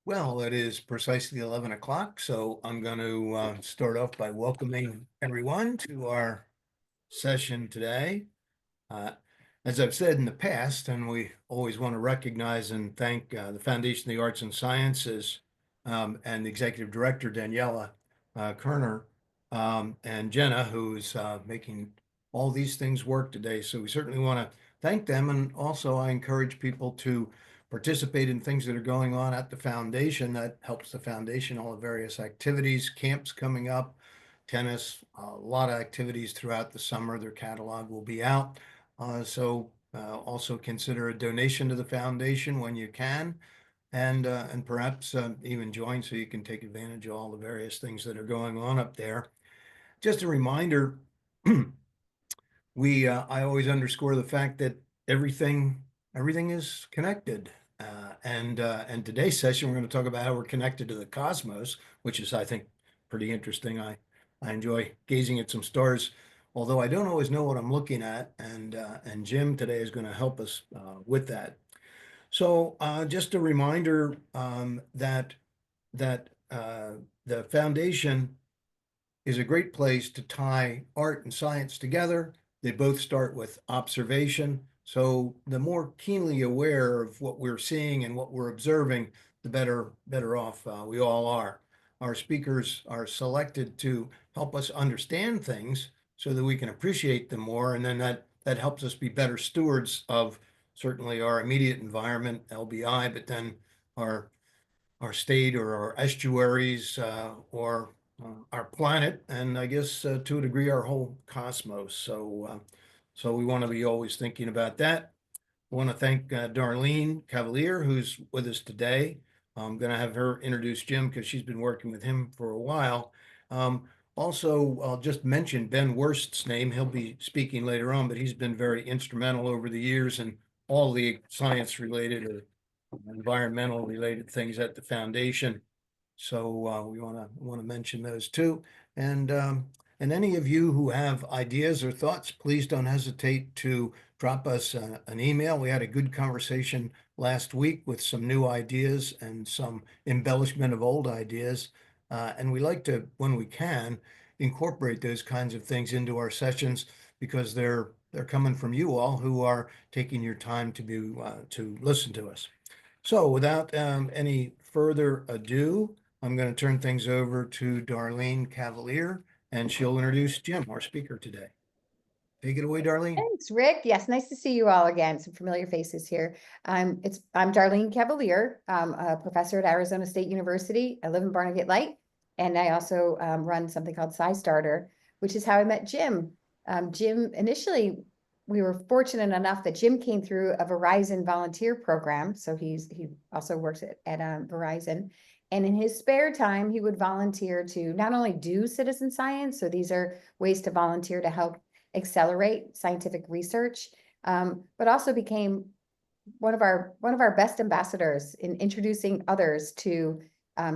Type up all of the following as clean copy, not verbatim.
Well, it is precisely 11 o'clock, so I'm going to start off by welcoming everyone to our session today. Uh, as I've said in the past, and we always want to recognize and thank the Foundation of the Arts and Sciences and the Executive Director, Daniela Kerner, and Jenna, who's making all these things work today. So we certainly want to thank them. And also, I encourage people to participate in things that are going on at the foundation. That helps the foundation, all the various activities, camps coming up, tennis, a lot of activities throughout the summer. Their catalog will be out. So also consider a donation to the foundation when you can, and perhaps even join so you can take advantage of all the various things that are going on up there. Just a reminder, I always underscore the fact that everything is connected. And today's session, we're going to talk about how we're connected to the cosmos, which is, I think, pretty interesting. I enjoy gazing at some stars, although I don't always know what I'm looking at. And Jim today is going to help us with that. So just a reminder that the foundation is a great place to tie art and science together. They both start with observation. So the more keenly aware of what we're seeing and what we're observing, the better off we all are. Our speakers are selected to help us understand things so that we can appreciate them more, and then that helps us be better stewards of certainly our immediate environment, LBI, but then our our state or our estuaries or our planet, and I guess to a degree our whole cosmos. So we want to be always thinking about that. I want to thank Darlene Cavalier, who's with us today. I'm going to have her introduce Jim because she's been working with him for a while. Also, I'll just mention Ben Wurst's name. He'll be speaking later on, but he's been very instrumental over the years in all the science related or environmental related things at the foundation. So we want to mention those too. And any of you who have ideas or thoughts, please don't hesitate to drop us an email. We had a good conversation last week with some new ideas and some embellishment of old ideas. And we like to, when we can, incorporate those kinds of things into our sessions because they're coming from you all who are taking your time to listen to us. So without any further ado, I'm going to turn things over to Darlene Cavalier, and she'll introduce Jim, our speaker today. Take it away, Darlene. Thanks, Rick. Yes, nice to see you all again. Some familiar faces here. I'm Darlene Cavalier. I'm a professor at Arizona State University. I live in Barnegat Light, and I also run something called SciStarter, which is how I met Jim. Jim, initially, we were fortunate enough that Jim came through a Verizon volunteer program. So he also works at Verizon. And in his spare time, he would volunteer to not only do citizen science, so these are ways to volunteer to help accelerate scientific research, but also became one of our best ambassadors in introducing others to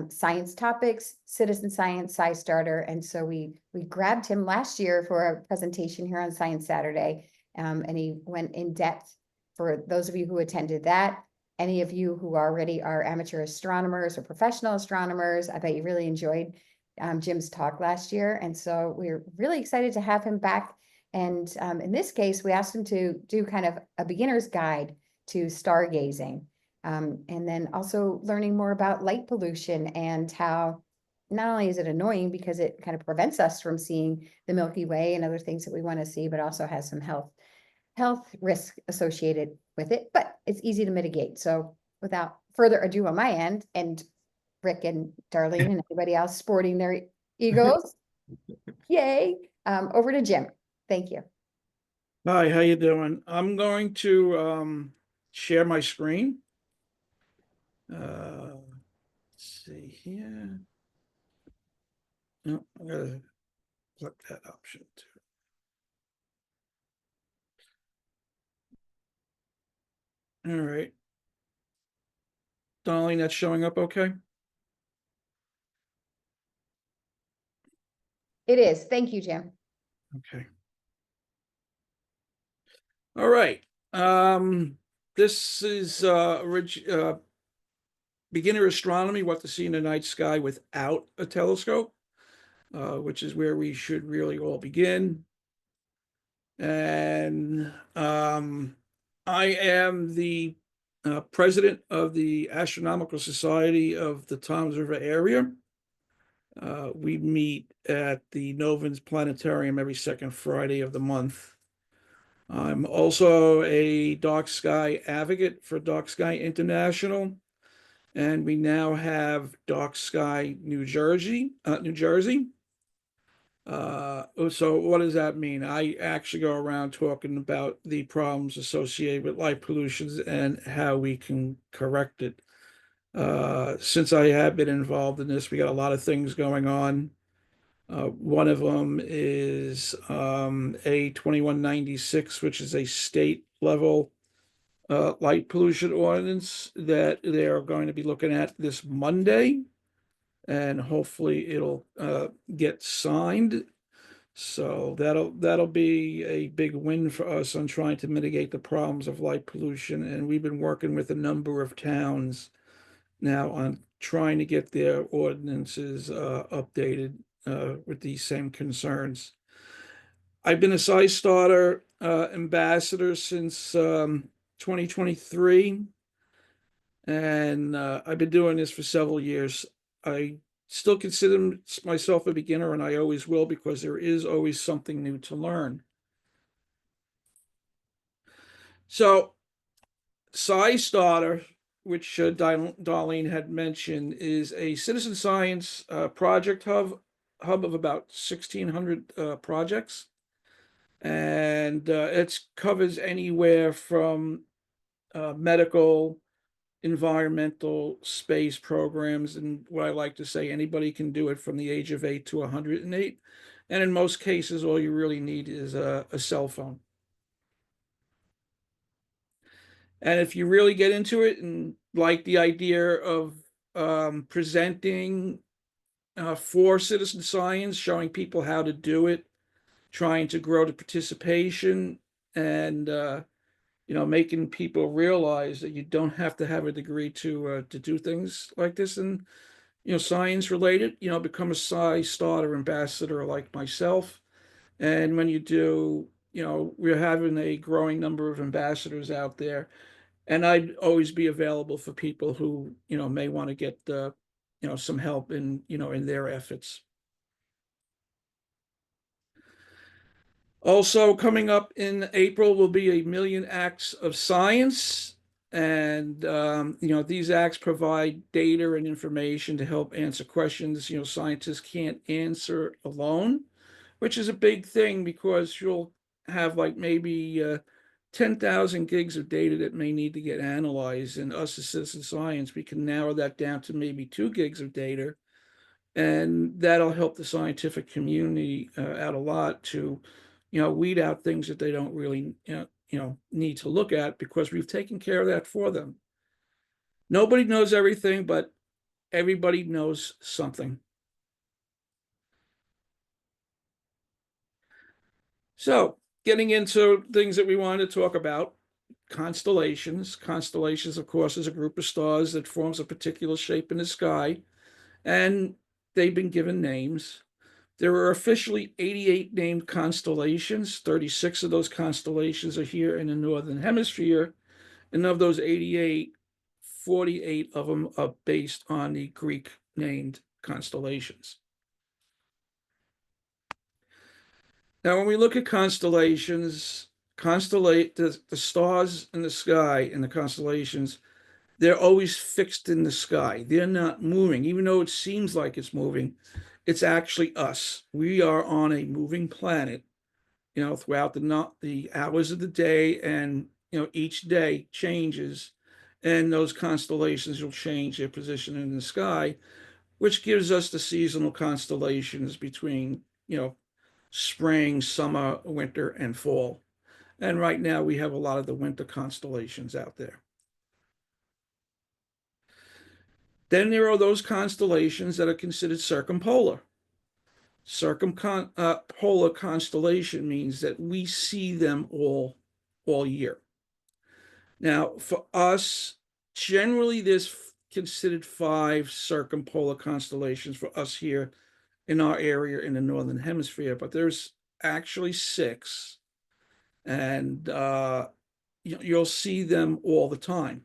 science topics, citizen science, SciStarter. And so we grabbed him last year for a presentation here on Science Saturday, and he went in depth for those of you who attended that. Any of you who already are amateur astronomers or professional astronomers, I bet you really enjoyed Jim's talk last year. And so we're really excited to have him back. And in this case, we asked him to do kind of a beginner's guide to stargazing, and then also learning more about light pollution and how not only is it annoying because it kind of prevents us from seeing the Milky Way and other things that we want to see, but also has some health risk associated with it, but it's easy to mitigate. So without further ado on my end, and Rick and Darlene and everybody else sporting their egos, yay, over to Jim. Thank you. Hi, how you doing? I'm going to share my screen. Let's see here. No, I gotta click that option too. All right. Darlene, that's showing up okay? It is. Thank you, Jim. Okay. All right. This is beginner astronomy, what to see in the night sky without a telescope, which is where we should really all begin. And I am the president of the Astronomical Society of the Toms River area. We meet at the Novans Planetarium every second Friday of the month. I'm also a dark sky advocate for Dark Sky International, and we now have Dark Sky New Jersey. So what does that mean? I actually go around talking about the problems associated with light pollution and how we can correct it. Since I have been involved in this, we got a lot of things going on. One of them is a 2196, which is a state level light pollution ordinance that they're going to be looking at this Monday, and hopefully it'll get signed. So that'll be a big win for us on trying to mitigate the problems of light pollution. And we've been working with a number of towns now on trying to get their ordinances updated with these same concerns. I've been a SciStarter ambassador since 2023, and I've been doing this for several years. I still consider myself a beginner, and I always will, because there is always something new to learn. So, SciStarter, which Darlene had mentioned, is a citizen science project hub of about 1,600 projects, and it covers anywhere from medical, environmental, space programs, and what I like to say, anybody can do it from the age of 8 to 108. And in most cases, all you really need is a cell phone. And if you really get into it and like the idea of presenting for citizen science, showing people how to do it, trying to grow the participation, and making people realize that you don't have to have a degree to do things like this, and science related, become a SciStarter ambassador like myself. And when you do, we're having a growing number of ambassadors out there, and I'd always be available for people who may want to get some help in their efforts. Also coming up in April will be a million acts of science. And, these acts provide data and information to help answer questions, scientists can't answer alone, which is a big thing, because you'll have like maybe 10,000 gigs of data that may need to get analyzed. And us as citizen science, we can narrow that down to maybe 2 gigs of data. And that'll help the scientific community out a lot to weed out things that they don't really need to look at, because we've taken care of that for them. Nobody knows everything, but everybody knows something. So getting into things that we wanted to talk about, constellations. Constellations, of course, is a group of stars that forms a particular shape in the sky, and they've been given names. There are officially 88 named constellations. 36 of those constellations are here in the Northern Hemisphere. And of those 88, 48 of them are based on the Greek named constellations. Now, when we look at constellations, the stars in the sky in the constellations, they're always fixed in the sky. They're not moving, even though it seems like it's moving. It's actually us. We are on a moving planet, throughout the hours of the day, and each day changes, and those constellations will change their position in the sky, which gives us the seasonal constellations between spring, summer, winter, and fall. And right now we have a lot of the winter constellations out there. Then there are those constellations that are considered circumpolar. Polar constellation means that we see them all year. Now, for us, generally there's considered 5 circumpolar constellations for us here in our area in the northern hemisphere, but there's actually 6, and you'll see them all the time.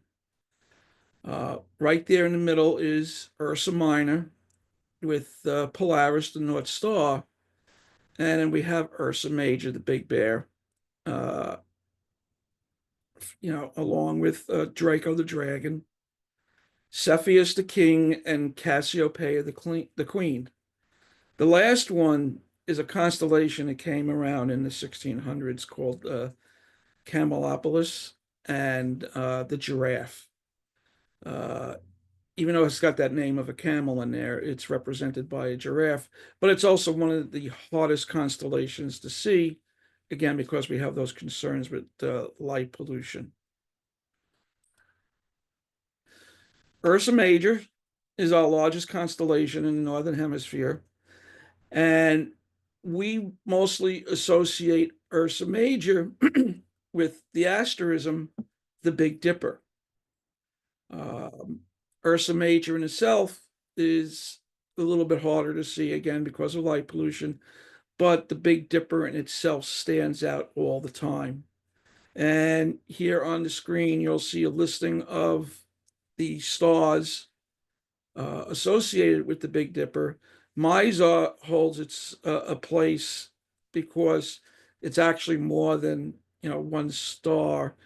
Right there in the middle is Ursa Minor with Polaris, the North Star, and then we have Ursa Major, the Big Bear, uh, along with Draco the Dragon, Cepheus the King, and Cassiopeia the Queen. The last one is a constellation that came around in the 1600s called Camelopardalis, and the Giraffe. Even though it's got that name of a camel in there, it's represented by a giraffe, but it's also one of the hardest constellations to see, again, because we have those concerns with light pollution. Ursa Major is our largest constellation in the Northern Hemisphere, and we mostly associate Ursa Major with the asterism, the Big Dipper. Ursa Major in itself is a little bit harder to see, again, because of light pollution, but the Big Dipper in itself stands out all the time. And here on the screen, you'll see a listing of the stars associated with the Big Dipper. Mizar holds its a place because it's actually more than one star.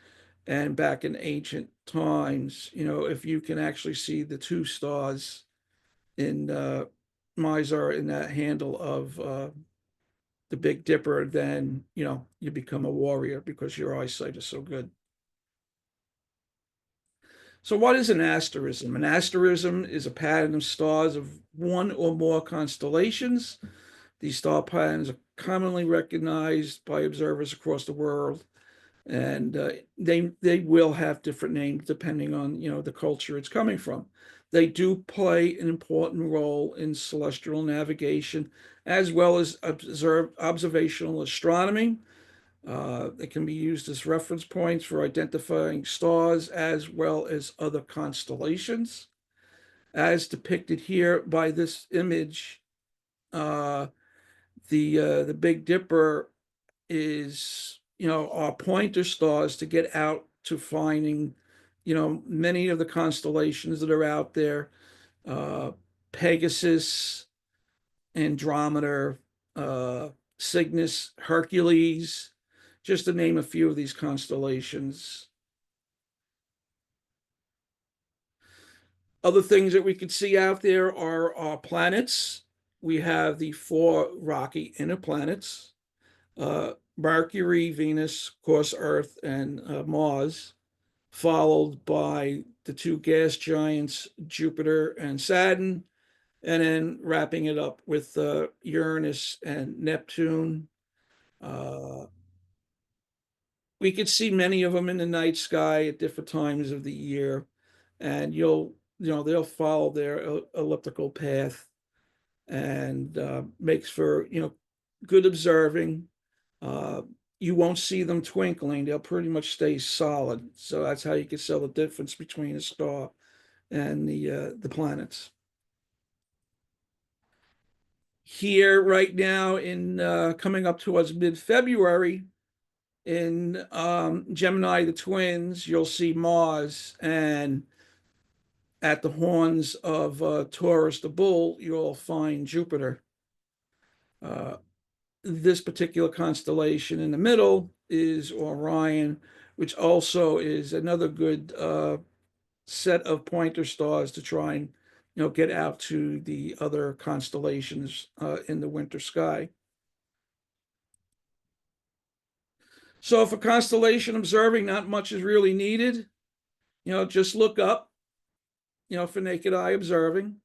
And back in ancient times, if you can actually see the 2 stars in Mizar in that handle of the Big Dipper, then you become a warrior because your eyesight is so good. So what is an asterism? An asterism is a pattern of stars of 1 or more constellations. These star patterns are commonly recognized by observers across the world, and they will have different names depending on the culture it's coming from. They do play an important role in celestial navigation as well as observational astronomy. They can be used as reference points for identifying stars as well as other constellations. As depicted here by this image, the Big Dipper is our pointer stars to get out to finding many of the constellations that are out there, Pegasus, Andromeda, Cygnus, Hercules, just to name a few of these constellations. Other things that we can see out there are our planets. We have the 4 rocky inner planets, Mercury, Venus, of course, Earth, and Mars, followed by the 2 gas giants, Jupiter and Saturn, and then wrapping it up with Uranus and Neptune. We could see many of them in the night sky at different times of the year, and they'll follow their elliptical path, and makes for good observing. You won't see them twinkling; they'll pretty much stay solid. So that's how you can tell the difference between a star and the planets. Here, right now, in coming up towards mid-February, in Gemini, the twins, you'll see Mars, and at the horns of Taurus, the bull, you'll find Jupiter. This particular constellation in the middle is Orion, which also is another good set of pointer stars to try and get out to the other constellations in the winter sky. So for constellation observing, not much is really needed. Just look up, for naked eye observing.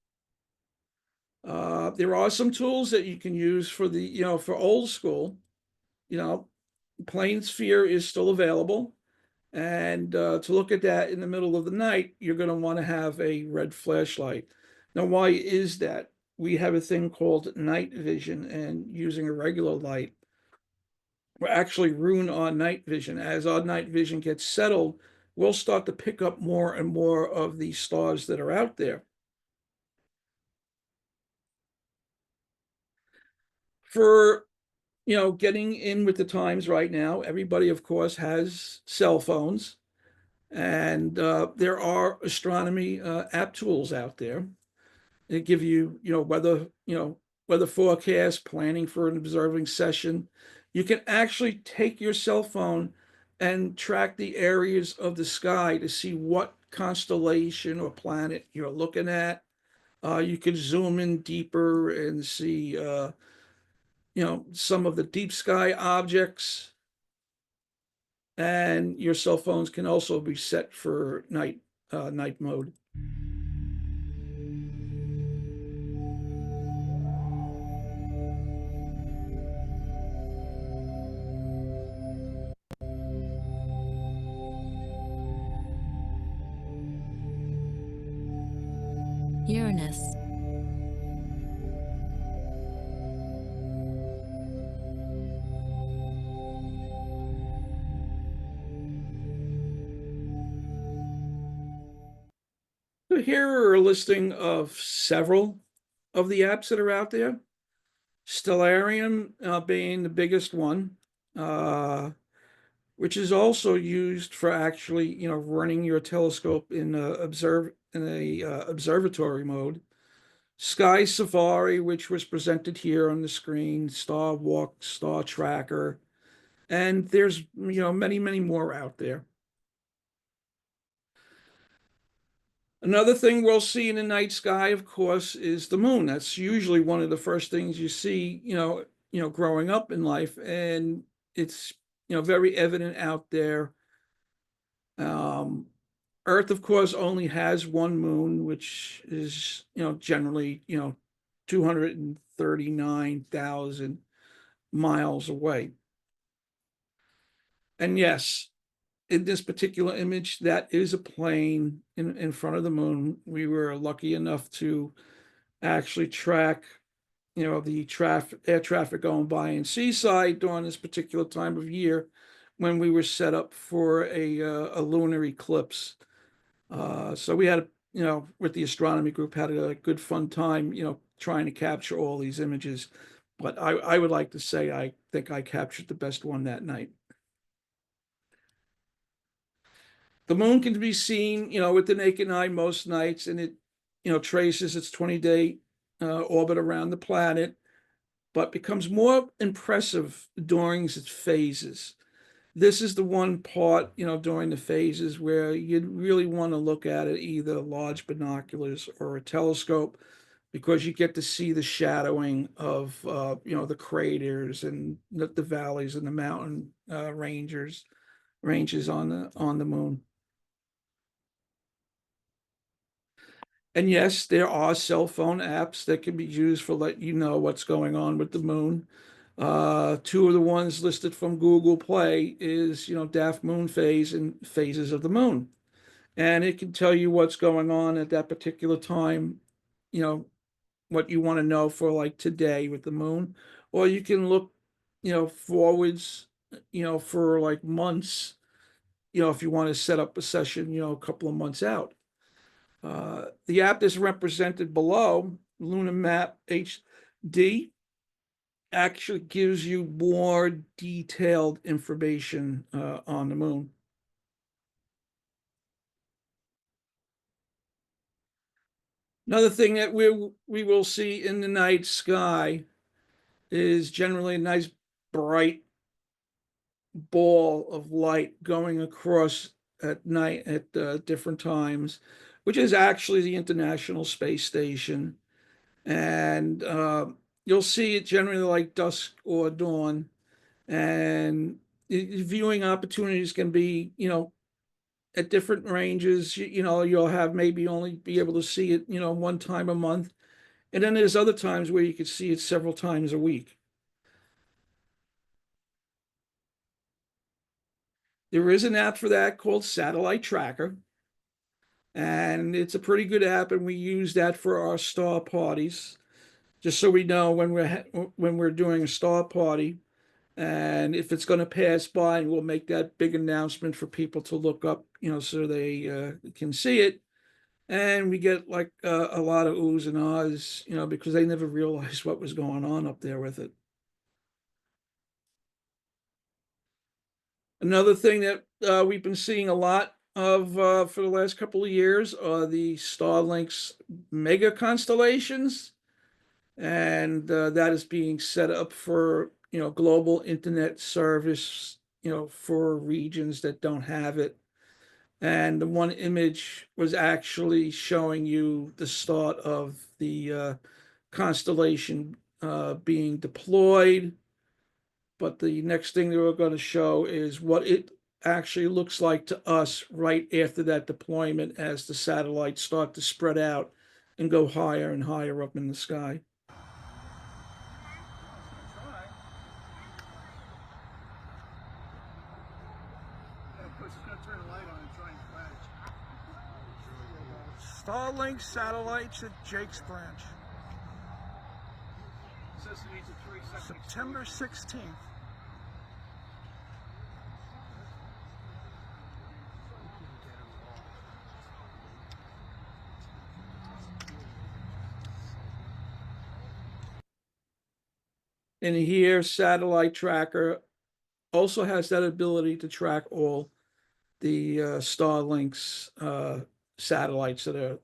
There are some tools that you can use for for old school. Plane sphere is still available. And to look at that in the middle of the night, you're going to want to have a red flashlight. Now, why is that? We have a thing called night vision, and using a regular light will actually ruin our night vision. As our night vision gets settled, we'll start to pick up more and more of these stars that are out there. For getting in with the times right now, everybody, of course, has cell phones, and there are astronomy app tools out there. They give you, weather forecast, planning for an observing session. You can actually take your cell phone and track the areas of the sky to see what constellation or planet you're looking at. You can zoom in deeper and see, some of the deep sky objects. And your cell phones can also be set for night mode. Uranus. So here are a listing of several of the apps that are out there. Stellarium being the biggest one, which is also used for actually, running your telescope in observatory mode. Sky Safari, which was presented here on the screen, Star Walk, Star Tracker, and there's many, many more out there. Another thing we'll see in the night sky, of course, is the moon. That's usually one of the first things you see, growing up in life, and it's very evident out there. Earth, of course, only has one moon, which is generally 239,000 miles away. And yes, in this particular image, that is a plane in front of the moon. We were lucky enough to actually track, the air traffic going by in Seaside during this particular time of year when we were set up for a lunar eclipse. So we had, with the astronomy group, had a good fun time, trying to capture all these images. But I would like to say I think I captured the best one that night. The moon can be seen, with the naked eye most nights, and it, traces its 20-day orbit around the planet, but becomes more impressive during its phases. This is the one part, during the phases where you'd really want to look at it, either large binoculars or a telescope, because you get to see the shadowing of, the craters and the valleys and the mountain ranges on the moon. And yes, there are cell phone apps that can be used for let you know what's going on with the moon. Two of the ones listed from Google Play is, Daft Moon Phase and Phases of the Moon. And it can tell you what's going on at that particular time, what you want to know for like today with the moon. Or you can look, forwards, for like months, if you want to set up a session, a couple of months out. The app is represented below, Lunar Map HD, actually gives you more detailed information on the moon. Another thing that we will see in the night sky is generally a nice bright ball of light going across at night at different times, which is actually the International Space Station. And you'll see it generally like dusk or dawn. And viewing opportunities can be, at different ranges. You'll have maybe only be able to see it, one time a month. And then there's other times where you could see it several times a week. There is an app for that called Satellite Tracker. And it's a pretty good app, and we use that for our star parties, just so we know when we're doing a star party, And if it's going to pass by, we'll make that big announcement for people to look up, so they can see it. And we get like a lot of oohs and ahs, because they never realized what was going on up there with it. Another thing that we've been seeing a lot of for the last couple of years are the Starlink's mega constellations, and that is being set up for global internet service, for regions that don't have it. And the one image was actually showing you the start of the constellation being deployed. But the next thing they were going to show is what it actually looks like to us right after that deployment as the satellites start to spread out and go higher and higher up in the sky. Starlink satellites at Jake's Branch. September 16th. And here, satellite tracker also has that ability to track all the Starlink's satellites that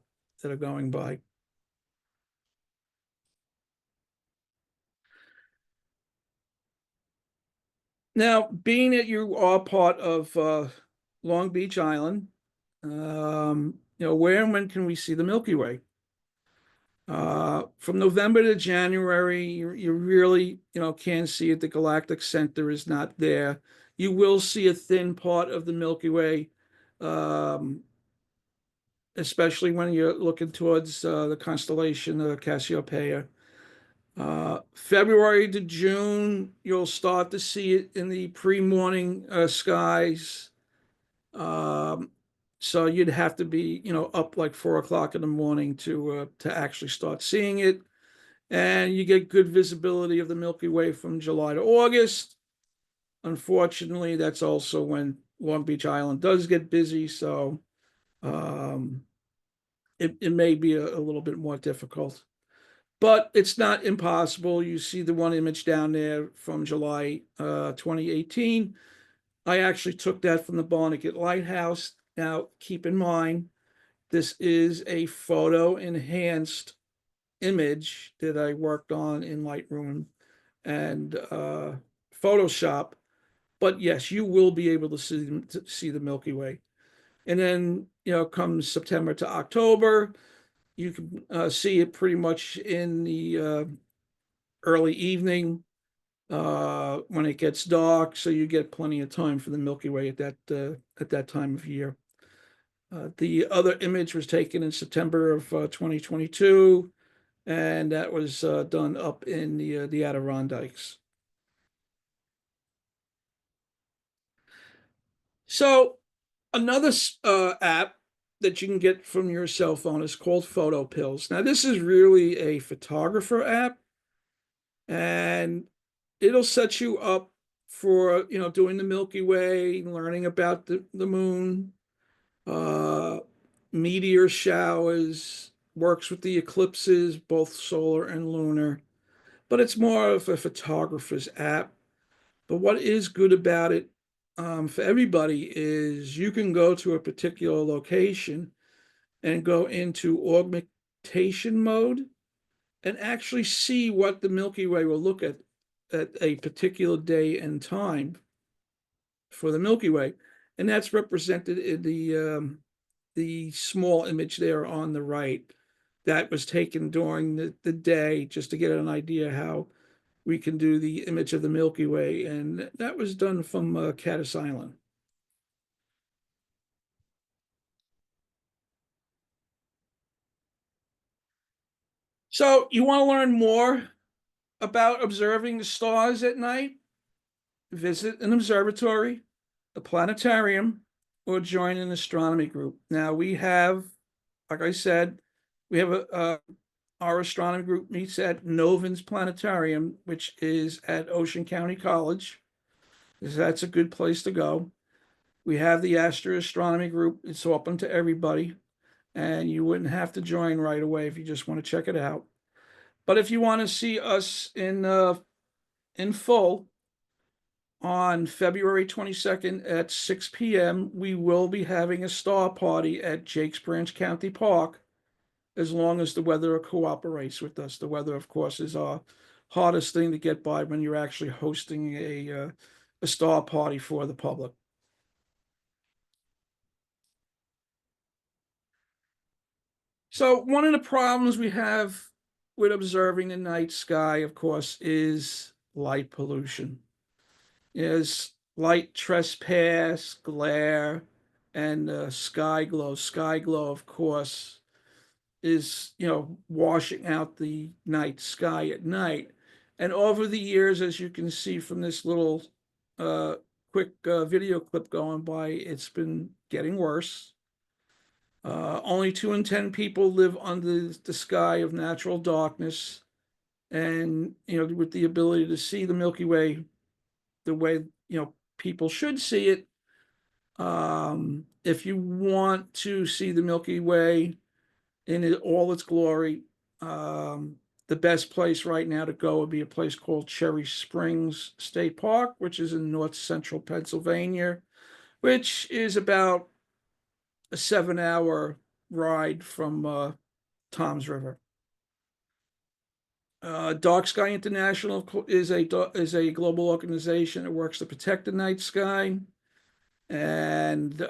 are going by. Now, being that you are part of Long Beach Island, where and when can we see the Milky Way? From November to January, you really, can't see it. The galactic center is not there. You will see a thin part of the Milky Way, especially when you're looking towards the constellation Cassiopeia. February to June, you'll start to see it in the pre-morning skies. So you'd have to be, up like 4 o'clock in the morning to actually start seeing it. And you get good visibility of the Milky Way from July to August. Unfortunately, that's also when Long Beach Island does get busy. So it may be a little bit more difficult. But it's not impossible. You see the one image down there from July 2018. I actually took that from the Barnegat Lighthouse. Now, keep in mind, this is a photo-enhanced image that I worked on in Lightroom and Photoshop. But yes, you will be able to see the Milky Way. And then, comes September to October, you can see it pretty much in the early evening when it gets dark, so you get plenty of time for the Milky Way at that time of year. The other image was taken in September of 2022, and that was done up in the Adirondacks. So another app that you can get from your cell phone is called Photo Pills. Now, this is really a photographer app, and it'll set you up for doing the Milky Way, learning about the moon, meteor showers, works with the eclipses, both solar and lunar. But it's more of a photographer's app. But what is good about it for everybody is you can go to a particular location and go into augmentation mode and actually see what the Milky Way will look at a particular day and time for the Milky Way. And that's represented in the small image there on the right. That was taken during the day just to get an idea how we can do the image of the Milky Way. And that was done from Caddis Island. So you want to learn more about observing the stars at night? Visit an observatory, a planetarium, or join an astronomy group. Now we have, like I said, we have our astronomy group meets at Noven's Planetarium, which is at Ocean County College. That's a good place to go. We have the Astro Astronomy group. It's open to everybody, and you wouldn't have to join right away if you just want to check it out. But if you want to see us in full, on February 22nd at 6 p.m., we will be having a star party at Jakes Branch County Park, as long as the weather cooperates with us. The weather, of course, is our hardest thing to get by when you're actually hosting a star party for the public. So one of the problems we have with observing the night sky, of course, is light pollution. Is light trespass, glare, and sky glow. Sky glow, of course, is, washing out the night sky at night. And over the years, as you can see from this little quick video clip going by, it's been getting worse. Only 2 in 10 people live under the sky of natural darkness. And, with the ability to see the Milky Way the way, people should see it. If you want to see the Milky Way in all its glory, the best place right now to go would be a place called Cherry Springs State Park, which is in north central Pennsylvania, which is about a 7-hour ride from Toms River. Dark Sky International is a global organization that works to protect the night sky, and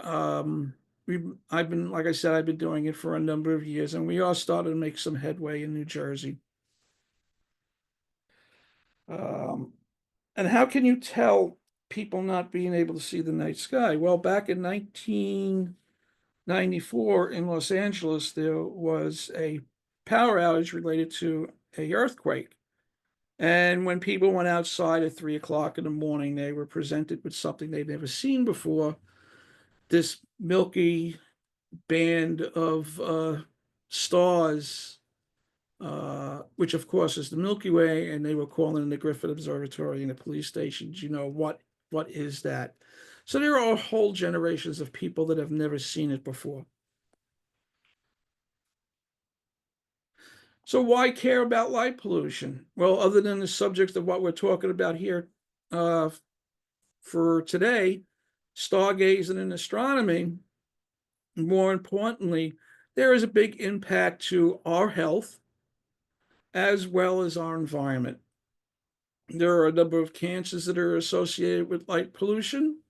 I've been, like I said, I've been doing it for a number of years, and we are starting to make some headway in New Jersey. And how can you tell people not being able to see the night sky? Well, back in 1994 in Los Angeles, there was a power outage related to a earthquake. And when people went outside at 3 o'clock in the morning, they were presented with something they'd never seen before. This milky band of stars, which of course is the Milky Way, and they were calling the Griffith Observatory and the police stations, what is that? So there are whole generations of people that have never seen it before. So why care about light pollution? Well, other than the subject of what we're talking about here for today, stargazing and astronomy, more importantly, there is a big impact to our health as well as our environment. There are a number of cancers that are associated with light pollution.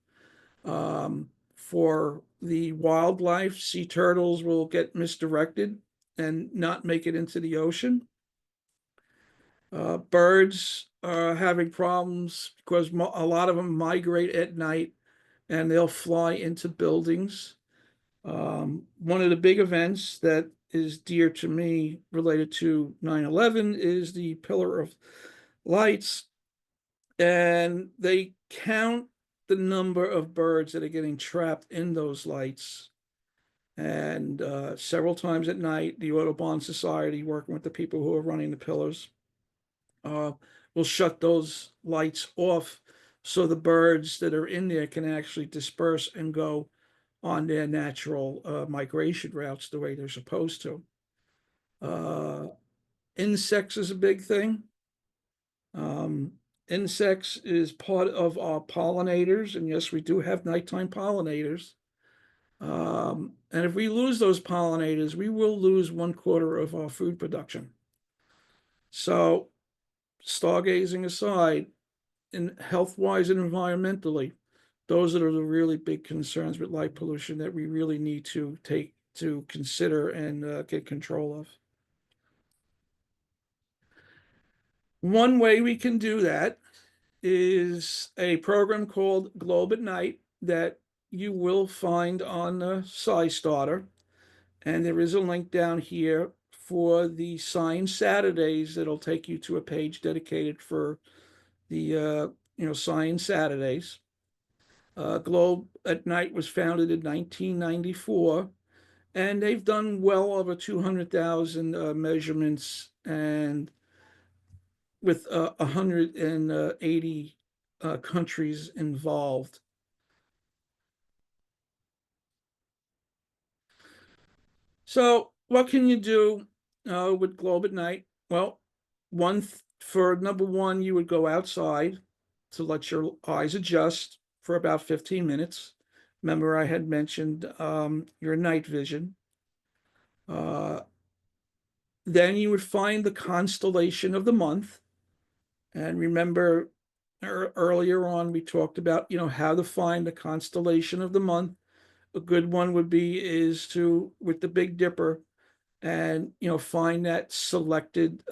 For the wildlife, sea turtles will get misdirected and not make it into the ocean. Birds are having problems because a lot of them migrate at night and they'll fly into buildings. One of the big events that is dear to me related to 9/11 is the Pillar of Lights, and they count the number of birds that are getting trapped in those lights. And several times at night, the Audubon Society, working with the people who are running the pillars, will shut those lights off so the birds that are in there can actually disperse and go on their natural migration routes the way they're supposed to. Insects is a big thing. Insects is part of our pollinators, and yes, we do have nighttime pollinators. And if we lose those pollinators, we will lose 1/4 of our food production. So, stargazing aside, in health-wise and environmentally, those are the really big concerns with light pollution that we really need to take to consider and get control of. One way we can do that is a program called Globe at Night that you will find on the SciStarter. And there is a link down here for the Science Saturdays that'll take you to a page dedicated for the Science Saturdays. Globe at Night was founded in 1994, and they've done well over 200,000 measurements, and with 180 countries involved. So what can you do with Globe at Night? Well, for number one, you would go outside to let your eyes adjust for about 15 minutes. Remember, I had mentioned your night vision. Then you would find the constellation of the month. And remember, earlier on, we talked about, how to find the constellation of the month. A good one would be is to, with the Big Dipper, and find that selected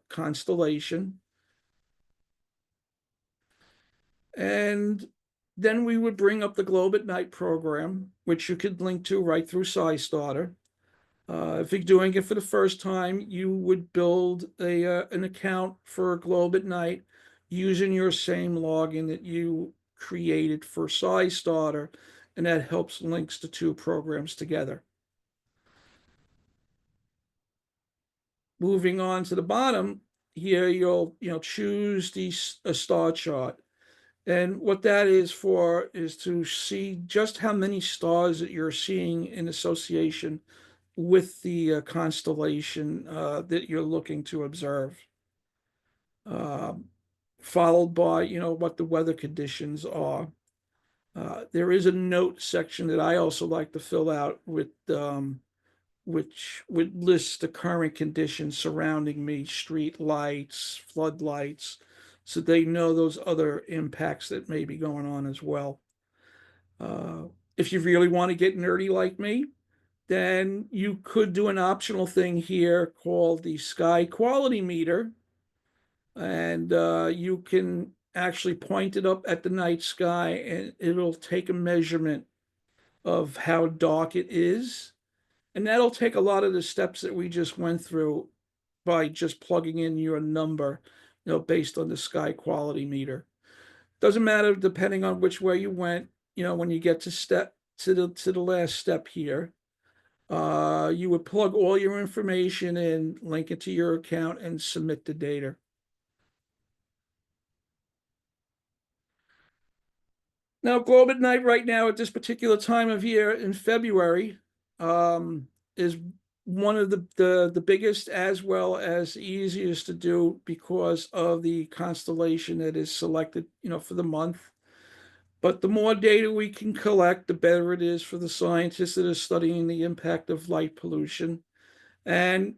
constellation, and then we would bring up the Globe at Night program, which you could link to right through SciStarter. If you're doing it for the first time, you would build an account for Globe at Night using your same login that you created for SciStarter, and that helps links the two programs together. Moving on to the bottom here, you'll choose a star chart, and what that is for is to see just how many stars that you're seeing in association with the constellation that you're looking to observe, um, followed by what the weather conditions are. There is a note section that I also like to fill out with which would list the current conditions surrounding me, street lights, floodlights, so they know those other impacts that may be going on as well. If you really want to get nerdy like me, then you could do an optional thing here called the sky quality meter, and you can actually point it up at the night sky, and it'll take a measurement of how dark it is. And that'll take a lot of the steps that we just went through by just plugging in your number, based on the sky quality meter. Doesn't matter depending on which way you went, when you get to the last step here, you would plug all your information in, link it to your account, and submit the data. Now, Globe at Night right now at this particular time of year in February is one of the biggest as well as easiest to do because of the constellation that is selected, for the month. But the more data we can collect, the better it is for the scientists that are studying the impact of light pollution. And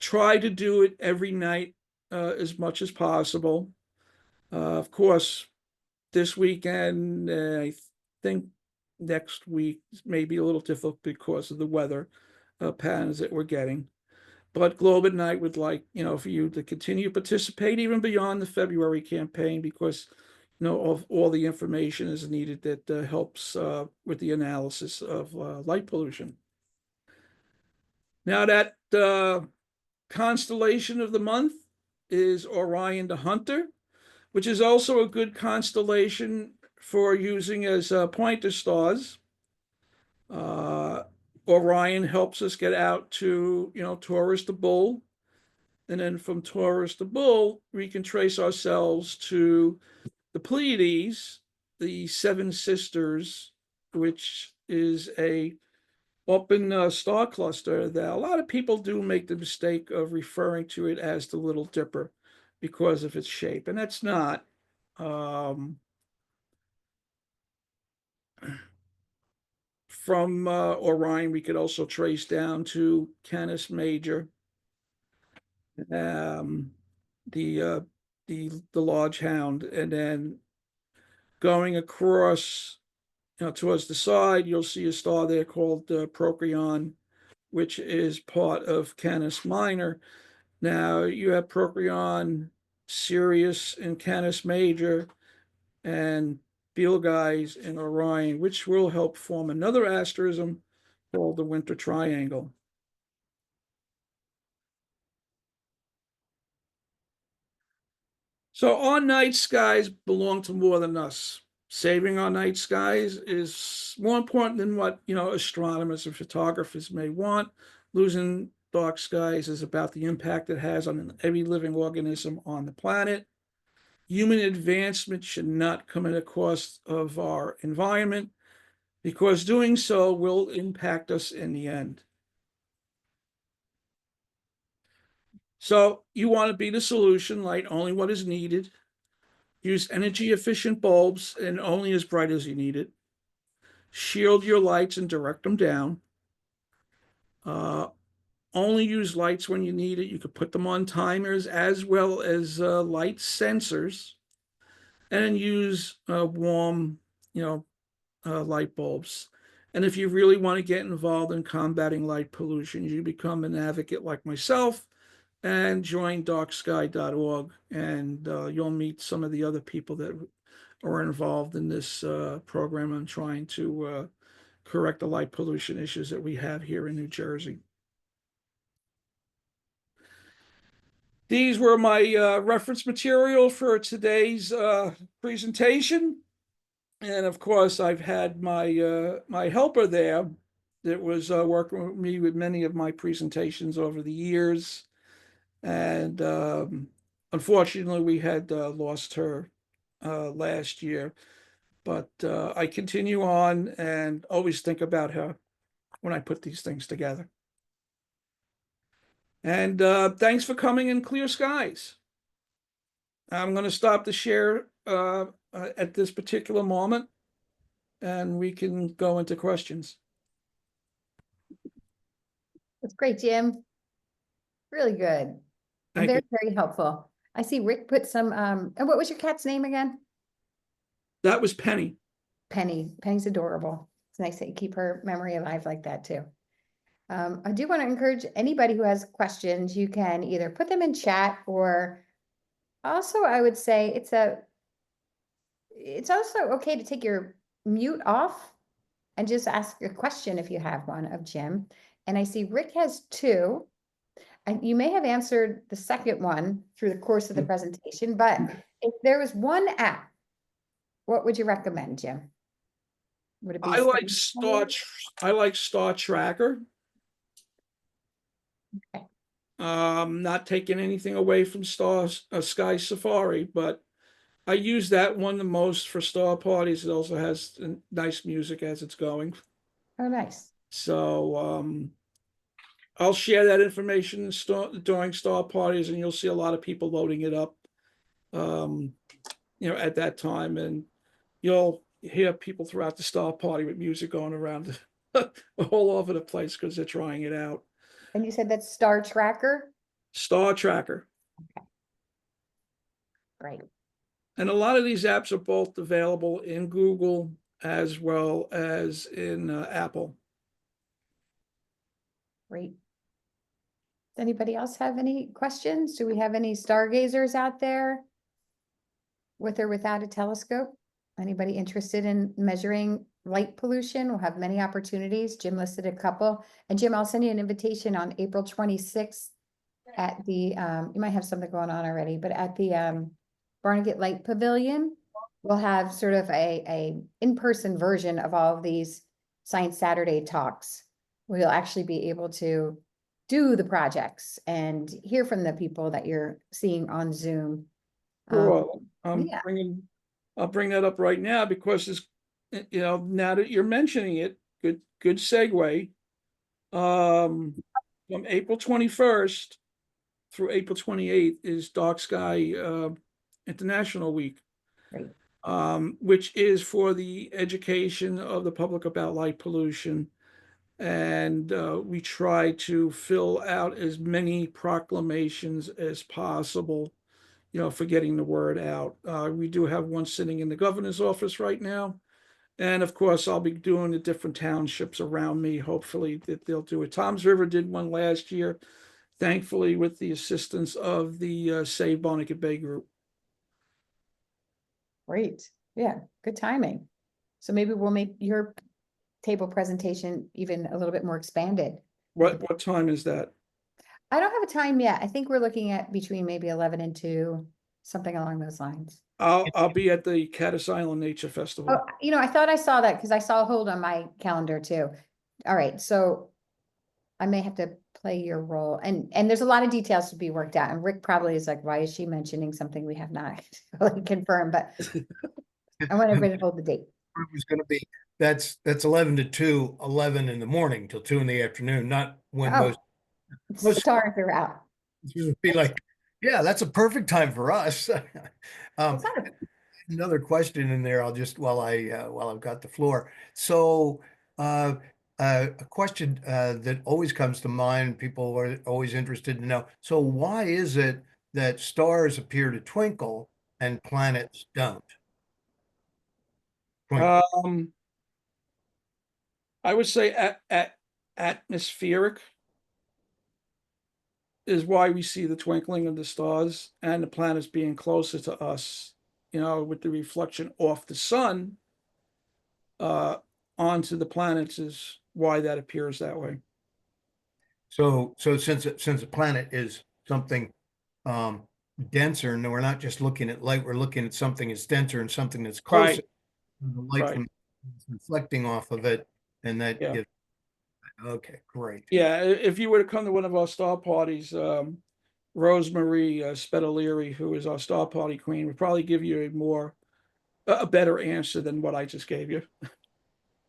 try to do it every night as much as possible. Of course, this weekend, I think next week may be a little difficult because of the weather patterns that we're getting. But Globe at Night would like, for you to continue to participate even beyond the February campaign, because, all the information is needed that helps with the analysis of light pollution. Now that constellation of the month is Orion the Hunter, which is also a good constellation for using as pointer stars. Orion helps us get out to, Taurus the Bull. And then from Taurus the Bull, we can trace ourselves to the Pleiades, the Seven Sisters, which is a open star cluster that a lot of people do make the mistake of referring to it as the Little Dipper because of its shape, and that's not. From Orion, we could also trace down to Canis Major, um, the uh, the large hound, and then going across, towards the side, you'll see a star there called Procyon, which is part of Canis Minor. Now you have Procyon, Sirius, and Canis Major, and Betelgeuse and Orion, which will help form another asterism called the Winter Triangle. So our night skies belong to more than us. saving our night skies is more important than what, astronomers and photographers may want. Losing dark skies is about the impact it has on every living organism on the planet. Human advancement should not come at the cost of our environment, because doing so will impact us in the end. So you want to be the solution, light only what is needed. Use energy efficient bulbs and only as bright as you need it. Shield your lights and direct them down. Only use lights when you need it. You could put them on timers as well as light sensors, and use warm, light bulbs. And if you really want to get involved in combating light pollution, you become an advocate like myself and join darksky.org, and you'll meet some of the other people that are involved in this program on trying to correct the light pollution issues that we have here in New Jersey. These were my reference material for today's presentation. And of course, I've had my my helper there that was working with me with many of my presentations over the years. And unfortunately, we had lost her last year. But I continue on and always think about her when I put these things together. And thanks for coming in Clear Skies. I'm going to stop the share at this particular moment, and we can go into questions. That's great, Jim. Really good. Thank Very, you. very helpful. I see Rick put some, and what was your cat's name again? That was Penny. Penny. Penny's adorable. It's nice that you keep her memory alive like that too. I do want to encourage anybody who has questions, you can either put them in chat, or also I would say it's also okay to take your mute off and just ask a question if you have one of Jim. And I see Rick has two. And you may have answered the second one through the course of the presentation, but if there was one app, what would you recommend, Jim? Would it be I like Star Tracker. Okay. Not taking anything away from Sky Safari, but I use that one the most for star parties. It also has nice music as it's going. Oh, nice. So I'll share that information during star parties, and you'll see a lot of people loading it up, at that time, and you'll hear people throughout the star party with music going around all over the place because they're trying it out. And you said that's Star Tracker? Star Tracker. Okay. Great. And a lot of these apps are both available in Google as well as in Apple. Great. Does anybody else have any questions? Do we have any stargazers out there with or without a telescope? Anybody interested in measuring light pollution? We'll have many opportunities. Jim listed a couple. And Jim, I'll send you an invitation on April 26th at the, you might have something going on already, but at the Barnegat Light Pavilion, we'll have sort of a in-person version of all of these Science Saturday talks. We'll actually be able to do the projects and hear from the people that you're seeing on Zoom. Cool. Yeah. I'll bring that up right now because it's, now that you're mentioning it, good segue. From April 21st through April 28th is Dark Sky International Week. Great. Which is for the education of the public about light pollution. And we try to fill out as many proclamations as possible, for getting the word out. We do have one sitting in the governor's office right now. And of course, I'll be doing the different townships around me. Hopefully that they'll do it. Toms River did one last year, thankfully, with the assistance of the Save Barnegat Bay group. Great. Yeah, good timing. So maybe we'll make your table presentation even a little bit more expanded. What time is that? I don't have a time yet. I think we're looking at between maybe 11 and 2. something along those lines. I'll be at the Caddis Island Nature Oh, Festival. I thought I saw that because I saw a hold on my calendar too. All right, so I may have to play your role, and there's a lot of details to be worked out. And Rick probably is like, "Why is she mentioning something we have not really confirmed?" But I want everybody to hold the date. It was gonna be, that's 11 to 2, 11 in the morning till 2 in the afternoon, not when Oh, most stars are out. would be like, yeah, that's a perfect time for us. Um, It's not a another question in there, I'll just, while I've got the floor. So, a question, that always comes to mind, people are always interested to know. So why is it that stars appear to twinkle and planets don't? Twinkle. I would say atmospheric is why we see the twinkling of the stars and the planets being closer to us, with the reflection off the sun uh, onto the planets is why that appears that way. So since a planet is something um denser, and we're not just looking at light, we're looking at something that's denser and something that's closer. Right, The light right. from reflecting off of it, and that Yeah. gives, okay, great. Yeah, if you were to come to one of our star parties, Rosemary Spedalieri, who is our star party queen, would probably give you a better answer than what I just gave you.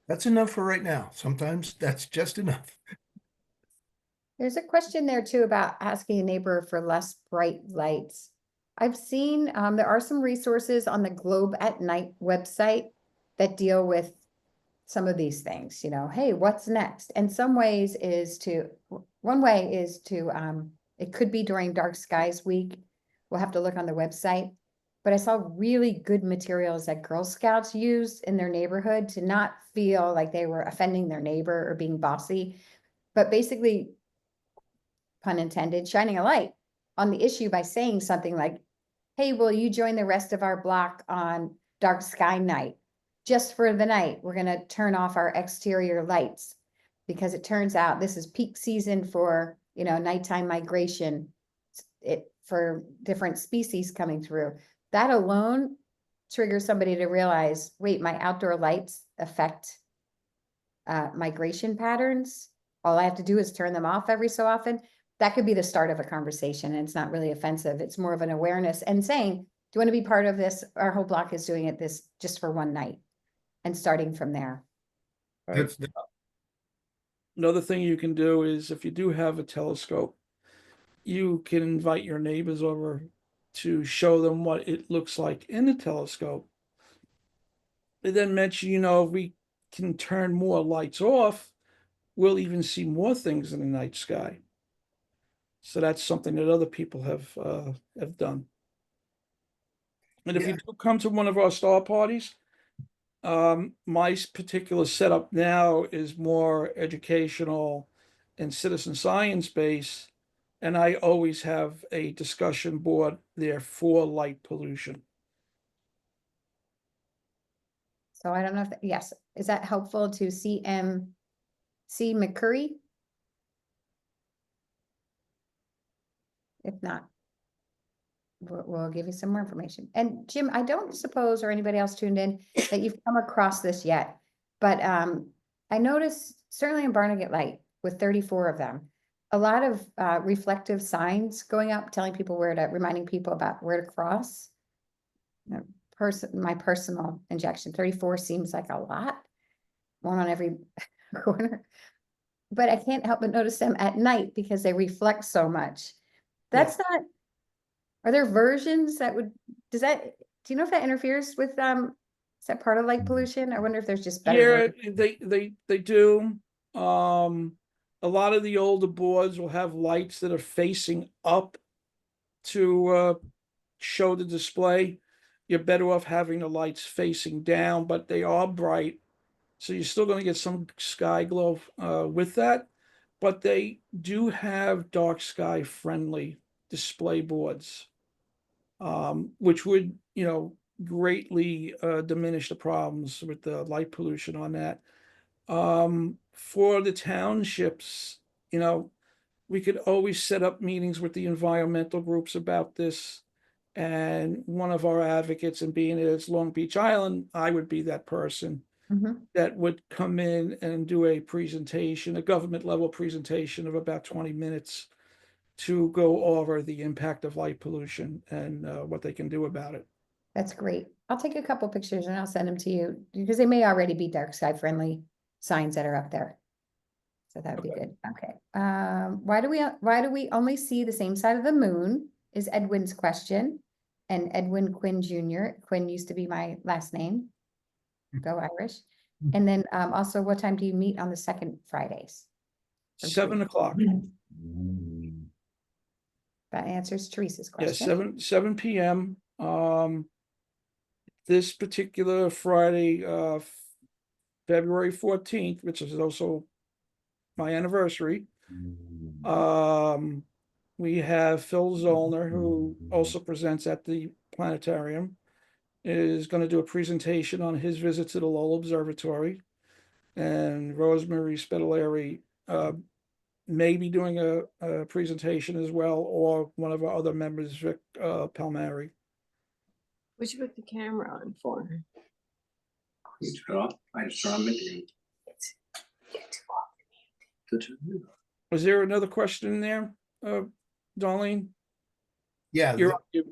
That's enough for right now. Sometimes that's just enough. There's a question there too about asking a neighbor for less bright lights. I've seen, there are some resources on the Globe at Night website that deal with some of these things, hey, what's next? And one way is to, it could be during Dark Skies Week. We'll have to look on the website. But I saw really good materials that Girl Scouts used in their neighborhood to not feel like they were offending their neighbor or being bossy, but basically, pun intended, shining a light on the issue by saying something like, hey, will you join the rest of our block on Dark Sky Night? Just for the night, we're going to turn off our exterior lights because it turns out this is peak season for, nighttime migration for different species coming through. That alone triggers somebody to realize, wait, my outdoor lights affect migration patterns. All I have to do is turn them off every so often. That could be the start of a conversation, and it's not really offensive. It's more of an awareness and saying, do you want to be part of this? Our whole block is doing it this just for one night, and starting from there. Right. That's Another thing you can do is if you do have a telescope, you can invite your neighbors over to show them what it looks like in the telescope. They then mention, if we can turn more lights off, we'll even see more things in the night sky. So that's something that other people have done. And if you yeah. do come to one of our star parties, my particular setup now is more educational and citizen science based, and I always have a discussion board there for light pollution. So I don't know if, yes, is that helpful to CMC McCurry? If not, we'll give you some more information. And Jim, I don't suppose, or anybody else tuned in, that you've come across this yet, but I noticed certainly in Barnegat Light with 34 of them, a lot of reflective signs going up, reminding people about where to cross. My personal injection, 34 seems like a lot, one on every corner, but I can't help but notice them at night because they reflect so much. That's not, are there versions that do you know if that interferes with, is that part of light pollution? I wonder if there's just better Yeah, versions. they do. A lot of the older boards will have lights that are facing up to show the display. You're better off having the lights facing down, but they are bright, so you're still going to get some sky glow with that. But they do have dark sky friendly display boards, which would, greatly diminish the problems with the light pollution on that. For the townships, we could always set up meetings with the environmental groups about this. And one of our advocates, and being it's Long Beach Island, I would be that person Mhm. that would come in and do a presentation, a government level presentation of about 20 minutes to go over the impact of light pollution and what they can do about it. That's great. I'll take a couple pictures and I'll send them to you because they may already be dark sky friendly signs that are up there. So that'd be good. Okay. Why do we only see the same side of the moon is Edwin's question. And Edwin Quinn Jr. Quinn used to be my last name. Go Irish. And then also, what time do you meet on the second Fridays? From 7 o'clock. That answers Teresa's Yes, question. 7 p.m. This particular Friday, February 14th, which is also my anniversary. We have Phil Zollner, who also presents at the planetarium, is going to do a presentation on his visit to the Lowell Observatory. And Rosemary Spitaleri may be doing a presentation as well, or one of our other members, Vic Palmieri. What'd you put the camera on for? You turn it off. I just turn on mid. Was there another question in there, Darlene? Yeah, You're the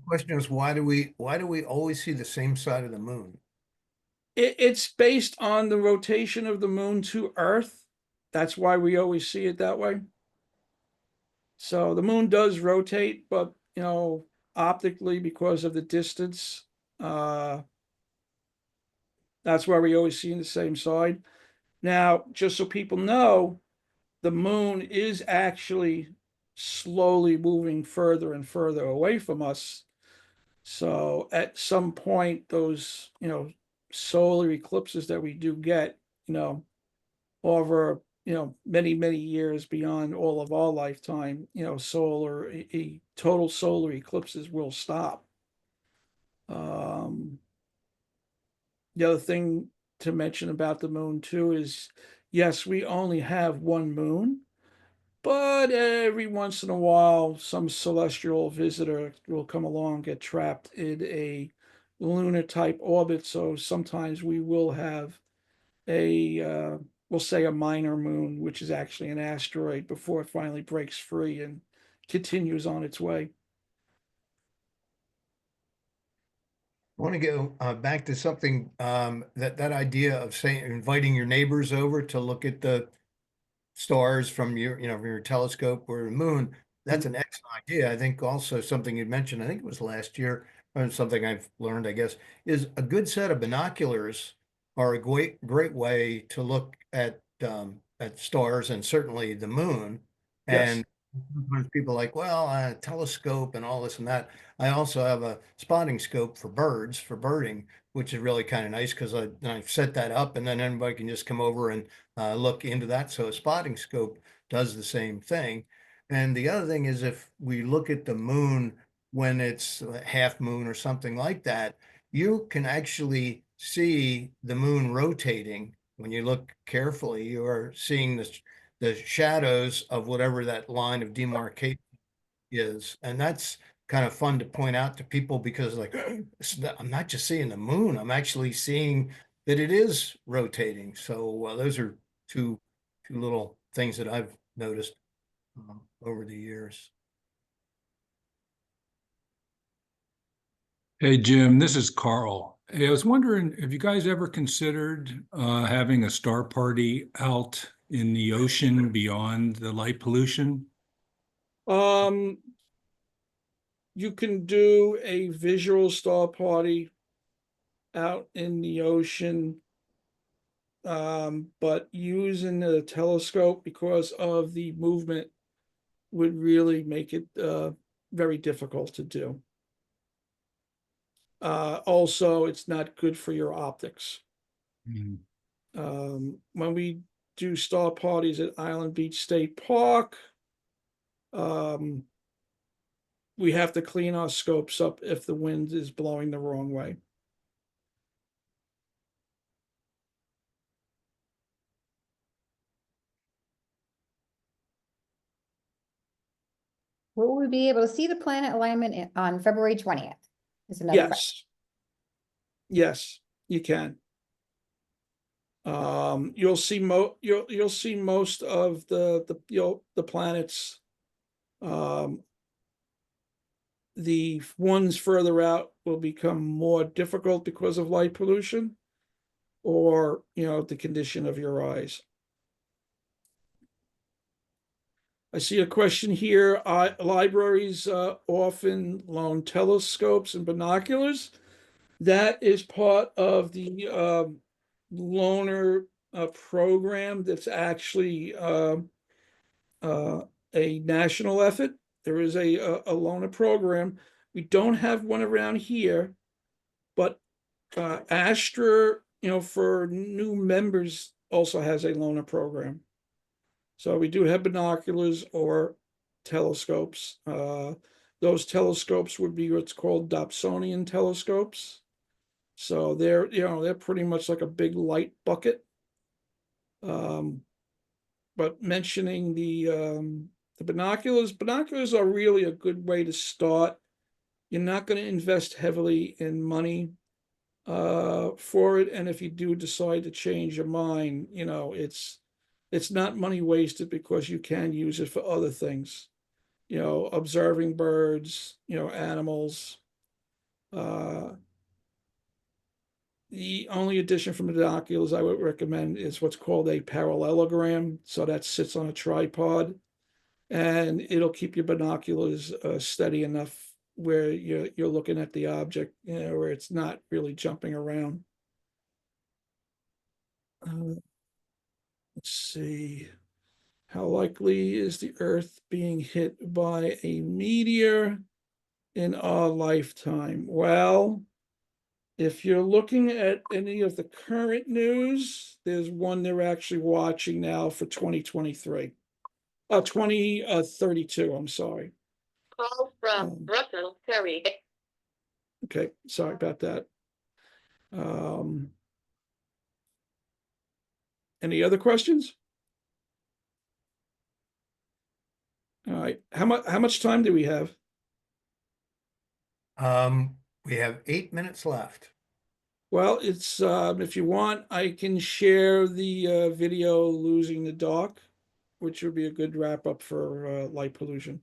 question is, why do we always see the same side of the moon? It's based on the rotation of the moon to Earth. That's why we always see it that way. So the moon does rotate, but optically, because of the distance, that's why we always see the same side. Now, just so people know, the moon is actually slowly moving further and further away from us. So at some point, those, solar eclipses that we do get, over, many, many years beyond all of our lifetime, total solar eclipses will stop. The other thing to mention about the moon too is, yes, we only have one moon, but every once in a while, some celestial visitor will come along, get trapped in a lunar type orbit. So sometimes we will have we'll say a minor moon, which is actually an asteroid, before it finally breaks free and continues on its way. I want to go back to something that idea of saying inviting your neighbors over to look at the stars from from your telescope or the moon. That's an excellent idea. I think also something you'd mentioned, I think it was last year, or something I've learned, I guess, is a good set of binoculars are a great way to look at stars and certainly the moon. Yes. And sometimes people are like, well, a telescope and all this and that. I also have a spotting scope for birds, for birding, which is really kind of nice because I set that up and then anybody can just come over and look into that. So a spotting scope does the same thing. And the other thing is if we look at the moon when it's a half moon or something like that, you can actually see the moon rotating. When you look carefully, you are seeing the shadows of whatever that line of demarcation is. And that's kind of fun to point out to people because like I'm not just seeing the moon, I'm actually seeing that it is rotating. So those are two little things that I've noticed over the years. Hey, Jim, this is Carl. Hey, I was wondering, have you guys ever considered having a star party out in the ocean beyond the light pollution? Um, you can do a visual star party out in the ocean, but using the telescope because of the movement would really make it very difficult to do. Also, it's not good for your optics. Mm. When we do star parties at Island Beach State Park, we have to clean our scopes up if the wind is blowing the wrong way. Will we be able to see the planet alignment on February 20th? Is another question. Yes, you can. You'll see you'll see most of the planets. The ones further out will become more difficult because of light pollution, or the condition of your eyes. I see a question here. Libraries often loan telescopes and binoculars. That is part of the loaner program that's actually a national effort. There is a loaner program. We don't have one around here, but Astro, for new members, also has a loaner program. So we do have binoculars or telescopes. Those telescopes would be what's called Dobsonian telescopes. So they're pretty much like a big light bucket. But mentioning the binoculars are really a good way to start. You're not going to invest heavily in money for it, and if you do decide to change your mind, it's not money wasted, because you can use it for other things, observing birds, animals. The only addition from binoculars I would recommend is what's called a parallelogram. So that sits on a tripod, and it'll keep your binoculars steady enough where you're looking at the object, where it's not really jumping around. Let's see. How likely is the Earth being hit by a meteor in our lifetime? Well, if you're looking at any of the current news, there's one they're actually watching now for 2023. 2032, I'm sorry. Call from Russell Terry. Okay, sorry about that. Any other questions? All right, how much time do we have? We have 8 minutes left. Well, it's if you want, I can share the video Losing the Dark, which would be a good wrap up for light pollution.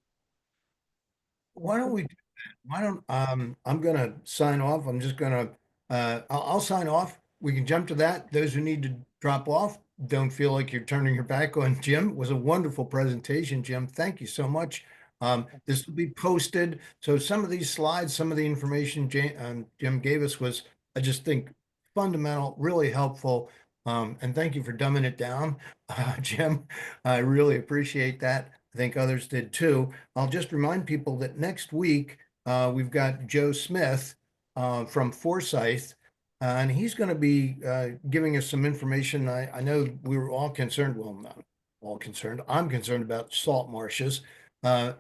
Why don't we do that? Why don't, I'm gonna sign off. I'm just gonna, I'll sign off. We can jump to that. Those who need to drop off, don't feel like you're turning your back on Jim. It was a wonderful presentation, Jim. Thank you so much. This will be posted. So some of these slides, some of the information Jim gave us was, I just think, fundamental, really helpful. And thank you for dumbing it down, Jim. I really appreciate that. I think others did too. I'll just remind people that next week we've got Joe Smith from Forsyth, and he's going to be giving us some information. I know we were all concerned, well, not all concerned. I'm concerned about salt marshes.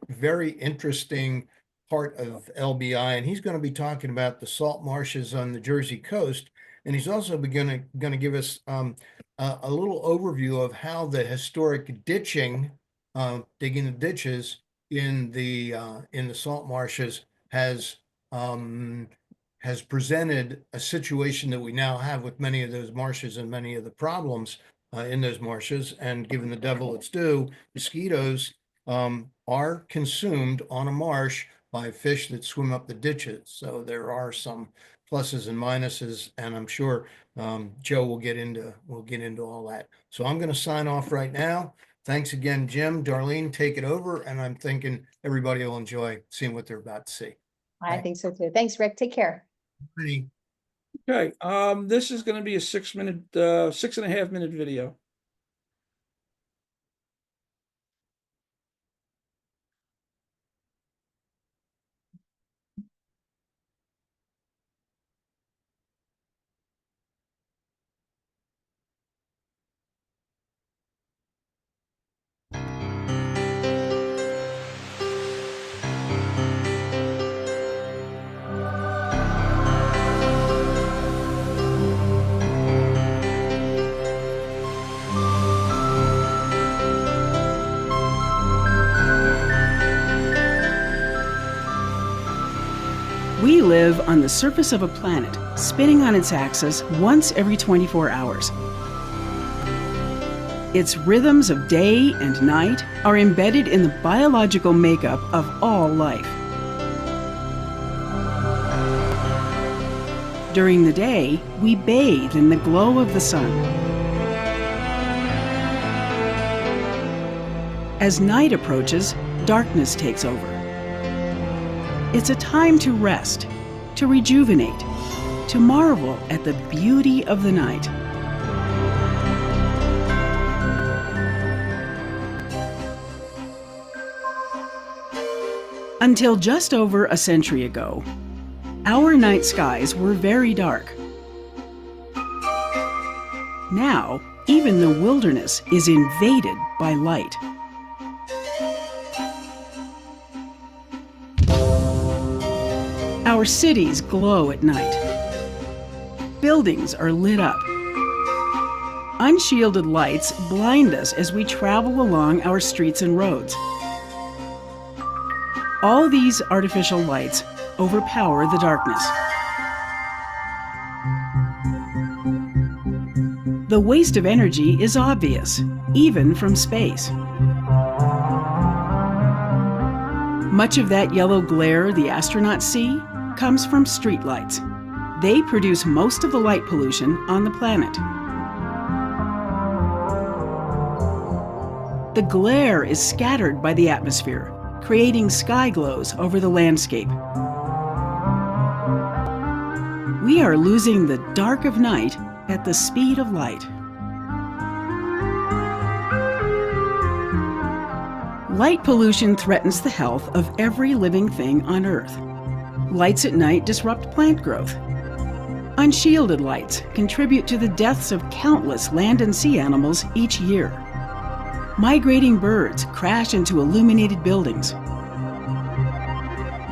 Very interesting part of LBI, and he's going to be talking about the salt marshes on the Jersey coast. And he's also going to give us a little overview of how the historic ditching, digging the ditches in the salt marshes has presented a situation that we now have with many of those marshes and many of the problems in those marshes. And given the devil its due, mosquitoes are consumed on a marsh by fish that swim up the ditches. So there are some pluses and minuses, and I'm sure Joe will get into all that. So I'm going to sign off right now. Thanks again, Jim. Darlene, take it over, and I'm thinking everybody will enjoy seeing what they're about to see. I think so too. Thanks, Rick. Take care. Ready? Okay, this is going to be a 6.5 minute video. live on the surface of a planet, spinning on its axis once every 24 hours. Its rhythms of day and night are embedded in the biological makeup of all life. During the day, we bathe in the glow of the sun. As night approaches, darkness takes over. It's a time to rest, to rejuvenate, to marvel at the beauty of the night. Until just over a century ago, our night skies were very dark. Now, even the wilderness is invaded by light. Our cities glow at night. Buildings are lit up. Unshielded lights blind us as we travel along our streets and roads. All these artificial lights overpower the darkness. The waste of energy is obvious, even from space. Much of that yellow glare the astronauts see comes from streetlights. They produce most of the light pollution on the planet. The glare is scattered by the atmosphere, creating sky glows over the landscape. We are losing the dark of night at the speed of light. Light pollution threatens the health of every living thing on Earth. Lights at night disrupt plant growth. Unshielded lights contribute to the deaths of countless land and sea animals each year. Migrating birds crash into illuminated buildings.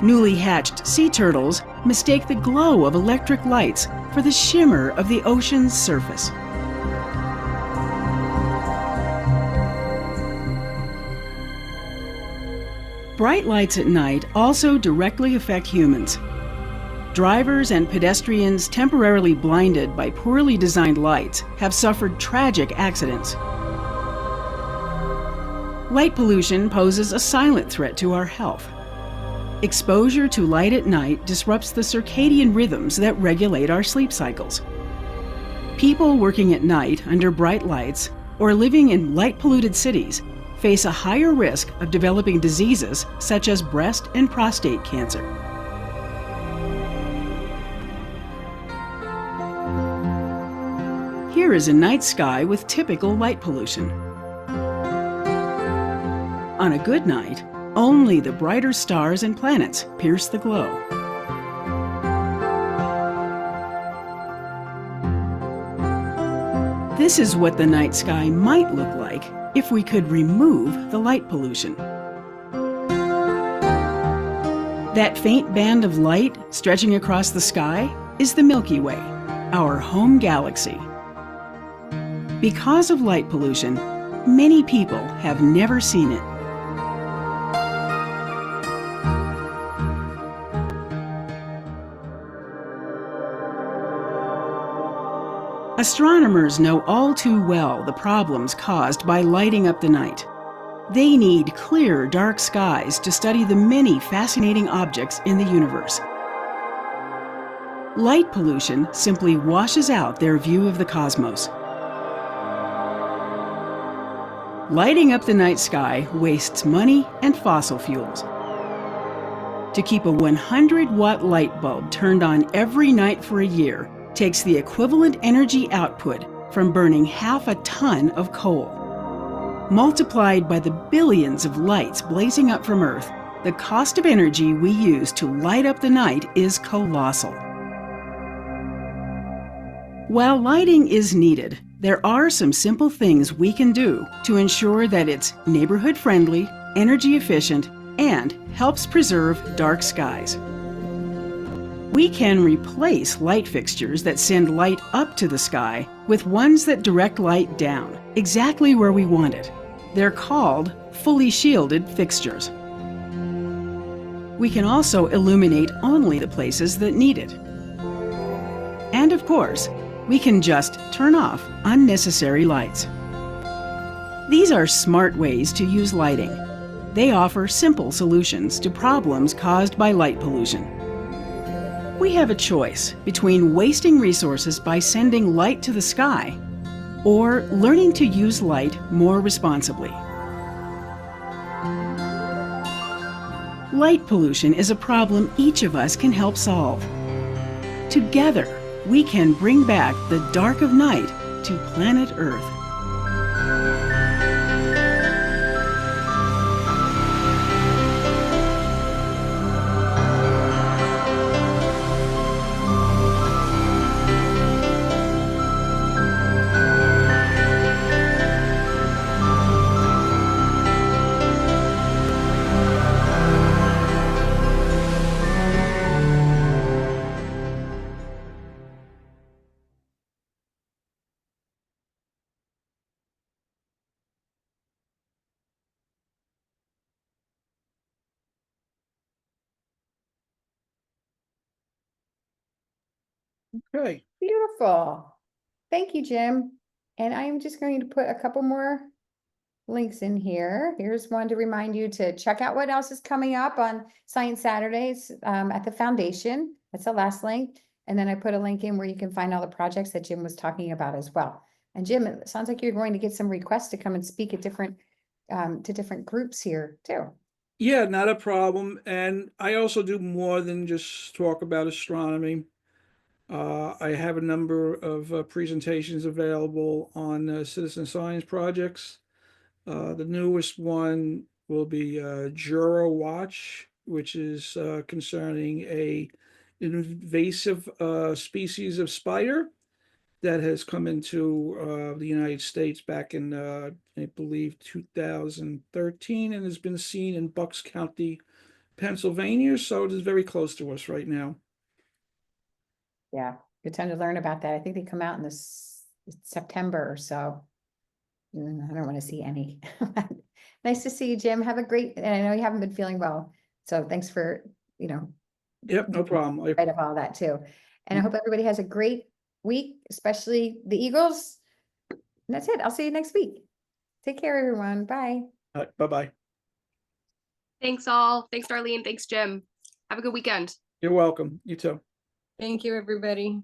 Newly hatched sea turtles mistake the glow of electric lights for the shimmer of the ocean's surface. Bright lights at night also directly affect humans. Drivers and pedestrians temporarily blinded by poorly designed lights have suffered tragic accidents. Light pollution poses a silent threat to our health. Exposure to light at night disrupts the circadian rhythms that regulate our sleep cycles. People working at night under bright lights or living in light-polluted cities face a higher risk of developing diseases such as breast and prostate cancer. Here is a night sky with typical light pollution. On a good night, only the brighter stars and planets pierce the glow. This is what the night sky might look like if we could remove the light pollution. That faint band of light stretching across the sky is the Milky Way, our home galaxy. Because of light pollution, many people have never seen it. Astronomers know all too well the problems caused by lighting up the night. They need clear, dark skies to study the many fascinating objects in the universe. Light pollution simply washes out their view of the cosmos. Lighting up the night sky wastes money and fossil fuels. To keep a 100-watt light bulb turned on every night for a year takes the equivalent energy output from burning half a ton of coal. Multiplied by the billions of lights blazing up from Earth, the cost of energy we use to light up the night is colossal. While lighting is needed, there are some simple things we can do to ensure that it's neighborhood-friendly, energy-efficient, and helps preserve dark skies. We can replace light fixtures that send light up to the sky with ones that direct light down, exactly where we want it. They're called fully shielded fixtures. We can also illuminate only the places that need it. And of course, we can just turn off unnecessary lights. These are smart ways to use lighting. They offer simple solutions to problems caused by light pollution. We have a choice between wasting resources by sending light to the sky or learning to use light more responsibly. Light pollution is a problem each of us can help solve. Together, we can bring back the dark of night to planet Earth. Okay. Beautiful. Thank you, Jim. And I am just going to put a couple more links in here. Here's one to remind you to check out what else is coming up on Science Saturdays at the foundation. That's the last link. And then I put a link in where you can find all the projects that Jim was talking about as well. And Jim, it sounds like you're going to get some requests to come and speak at different to different groups here too. Yeah, not a problem. And I also do more than just talk about astronomy. I have a number of presentations available on citizen science projects. The newest one will be Jura Watch, which is concerning a invasive species of spider that has come into the United States back in, I believe, 2013 and has been seen in Bucks County, Pennsylvania. So it is very close to us right now. Yeah, good time to learn about that. I think they come out in this September or so. I don't want to see any. Nice to see you, Jim. Have a great, and I know you haven't been feeling well. So thanks for, Yep, no problem. right of all that too. And I hope everybody has a great week, especially the Eagles. And that's it. I'll see you next week. Take care, everyone. Bye. Bye-bye. Thanks all. Thanks, Darlene. Thanks, Jim. Have a good weekend. You're welcome. You too. Thank you, everybody.